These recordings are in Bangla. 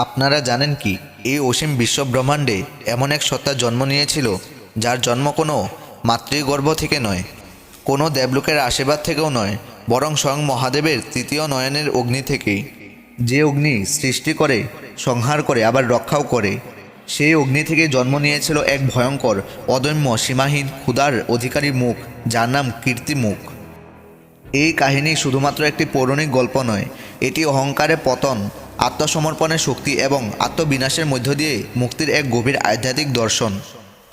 আপনারা জানেন কি, এই অসীম বিশ্বব্রহ্মাণ্ডে এমন এক সত্তা জন্ম নিয়েছিল যার জন্ম কোনো মাতৃগর্ভ থেকে নয়, কোনো দেবলোকের আশীর্বাদ থেকেও নয়, বরং স্বয়ং মহাদেবের তৃতীয় নয়নের অগ্নি থেকেই। যে অগ্নি সৃষ্টি করে, সংহার করে, আবার রক্ষাও করে। সেই অগ্নি থেকে জন্ম নিয়েছিল এক ভয়ঙ্কর, অদম্য, সীমাহীন ক্ষুধার অধিকারী মুখ, যার নাম কীর্তিমুখ। এই কাহিনী শুধুমাত্র একটি পৌরাণিক গল্প নয়, এটি অহংকারের পতন, আত্মসমর্পণের শক্তি এবং আত্মবিনাশের মধ্য দিয়ে মুক্তির এক গভীর আধ্যাত্মিক দর্শন।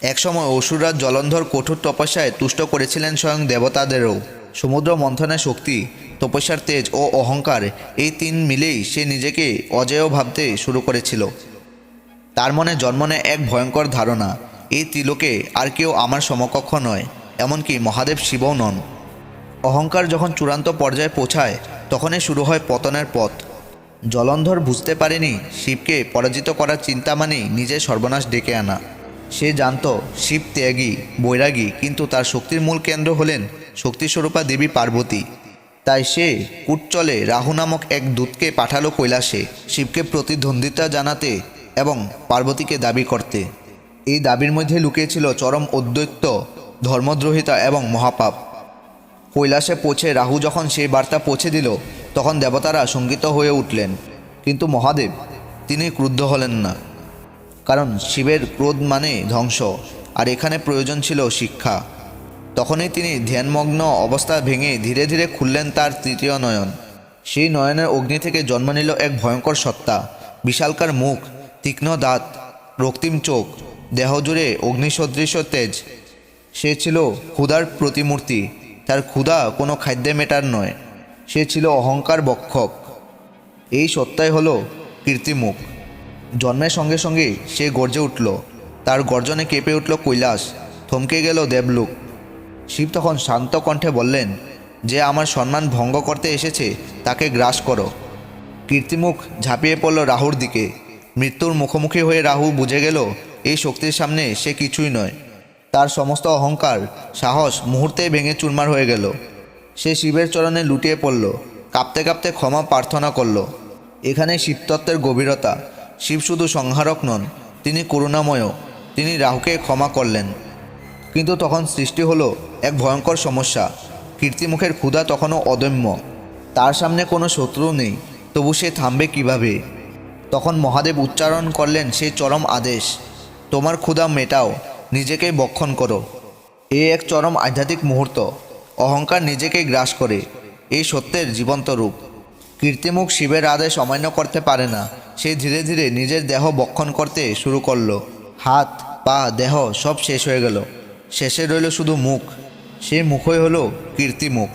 একসময় অসুররাজ জলন্ধর কঠোর তপস্যায় তুষ্ট করেছিলেন স্বয়ং দেবতাদেরও। সমুদ্র মন্থনের শক্তি, তপস্যার তেজ ও অহংকার, এই তিন মিলেই সে নিজেকে অজেয় ভাবতে শুরু করেছিল। তার মনে জন্ম নেয় এক ভয়ঙ্কর ধারণা, এই ত্রিলোকে আর কেউ আমার সমকক্ষ নয়, এমনকি মহাদেব শিবও নন। অহংকার যখন চূড়ান্ত পর্যায়ে পৌঁছায়, তখনই শুরু হয় পতনের পথ। জলন্ধর বুঝতে পারেনি শিবকে পরাজিত করার চিন্তা মানেই নিজের সর্বনাশ ডেকে আনা। সে জানত শিব ত্যাগী, বৈরাগী, কিন্তু তার শক্তির মূল কেন্দ্র হলেন শক্তিস্বরূপা দেবী পার্বতী। তাই সে কূটচলে রাহু নামক এক দূতকে পাঠালো কৈলাসে, শিবকে প্রতিদ্বন্দ্বিতা জানাতে এবং পার্বতীকে দাবি করতে। এই দাবির মধ্যে লুকিয়েছিল চরম অদ্বৈত, ধর্মদ্রোহিতা এবং মহাপাপ। কৈলাসে পৌঁছে রাহু যখন সেই বার্তা পৌঁছে দিল, তখন দেবতারা শঙ্কিত হয়ে উঠলেন। কিন্তু মহাদেব, তিনি ক্রুদ্ধ হলেন না, কারণ শিবের ক্রোধ মানে ধ্বংস, আর এখানে প্রয়োজন ছিল শিক্ষা। তখনই তিনি ধ্যানমগ্ন অবস্থা ভেঙে ধীরে ধীরে খুললেন তার তৃতীয় নয়ন। সেই নয়নের অগ্নি থেকে জন্ম নিল এক ভয়ঙ্কর সত্তা, বিশালকার মুখ, তীক্ষ্ণ দাঁত, রক্তিম চোখ, দেহ জুড়ে অগ্নিসদৃশ তেজ। সে ছিল ক্ষুধার প্রতিমূর্তি। তার ক্ষুধা কোনো খাদ্যে মেটার নয়, সে ছিল অহংকার বক্ষক। এই সত্তাই হলো কীর্তিমুখ। জন্মের সঙ্গে সঙ্গে সে গর্জে উঠল। তার গর্জনে কেঁপে উঠল কৈলাস, থমকে গেল দেবলোক। শিব তখন শান্ত কণ্ঠে বললেন, যে আমার সম্মান ভঙ্গ করতে এসেছে তাকে গ্রাস করো। কীর্তিমুখ ঝাঁপিয়ে পড়ল রাহুর দিকে। মৃত্যুর মুখোমুখি হয়ে রাহু বুঝে গেল এই শক্তির সামনে সে কিছুই নয়। তার সমস্ত অহংকার, সাহস মুহূর্তেই ভেঙে চুরমার হয়ে গেল। সে শিবের চরণে লুটিয়ে পড়ল, কাঁপতে কাঁপতে ক্ষমা প্রার্থনা করল। এখানে শিবতত্ত্বের গভীরতা। শিব শুধু সংহারক নন, তিনি করুণাময়। তিনি রাহুকে ক্ষমা করলেন। কিন্তু তখন সৃষ্টি হলো এক ভয়ঙ্কর সমস্যা। কীর্তিমুখের ক্ষুধা তখনও অদম্য। তার সামনে কোনো শত্রু নেই, তবু সে থামবে কিভাবে? তখন মহাদেব উচ্চারণ করলেন সেই চরম আদেশ, তোমার ক্ষুধা মেটাও, নিজেকেই বক্ষণ করো। এ এক চরম আধ্যাত্মিক মুহূর্ত। অহংকার নিজেকে গ্রাস করে, এই সত্যের জীবন্ত রূপ। কীর্তিমুখ শিবের আদেশ অমান্য করতে পারে না। সে ধীরে ধীরে নিজের দেহ বক্ষণ করতে শুরু করলো। হাত, পা, দেহ সব শেষ হয়ে গেল। শেষে রইল শুধু মুখ। সেই মুখই হলো কীর্তিমুখ।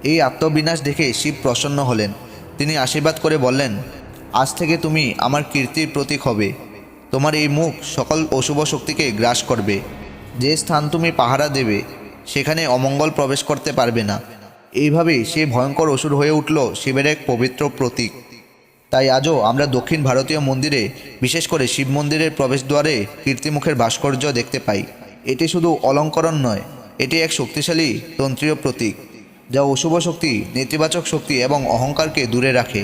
এই আত্মবিনাশ দেখে শিব প্রসন্ন হলেন। তিনি আশীর্বাদ করে বললেন, আজ থেকে তুমি আমার কীর্তির প্রতীক হবে। তোমার এই মুখ সকল অশুভ শক্তিকে গ্রাস করবে। যে স্থান তুমি পাহারা দেবে, সেখানে অমঙ্গল প্রবেশ করতে পারবে না। এইভাবেই সে ভয়ঙ্কর অসুর হয়ে উঠল শিবের এক পবিত্র প্রতীক। তাই আজও আমরা দক্ষিণ ভারতীয় মন্দিরে, বিশেষ করে শিব মন্দিরের প্রবেশদ্বারে কীর্তিমুখের ভাস্কর্য দেখতে পাই। এটি শুধু অলঙ্করণ নয়, এটি এক শক্তিশালী তন্ত্রীয় প্রতীক, যা অশুভ শক্তি, নেতিবাচক শক্তি এবং অহংকারকে দূরে রাখে।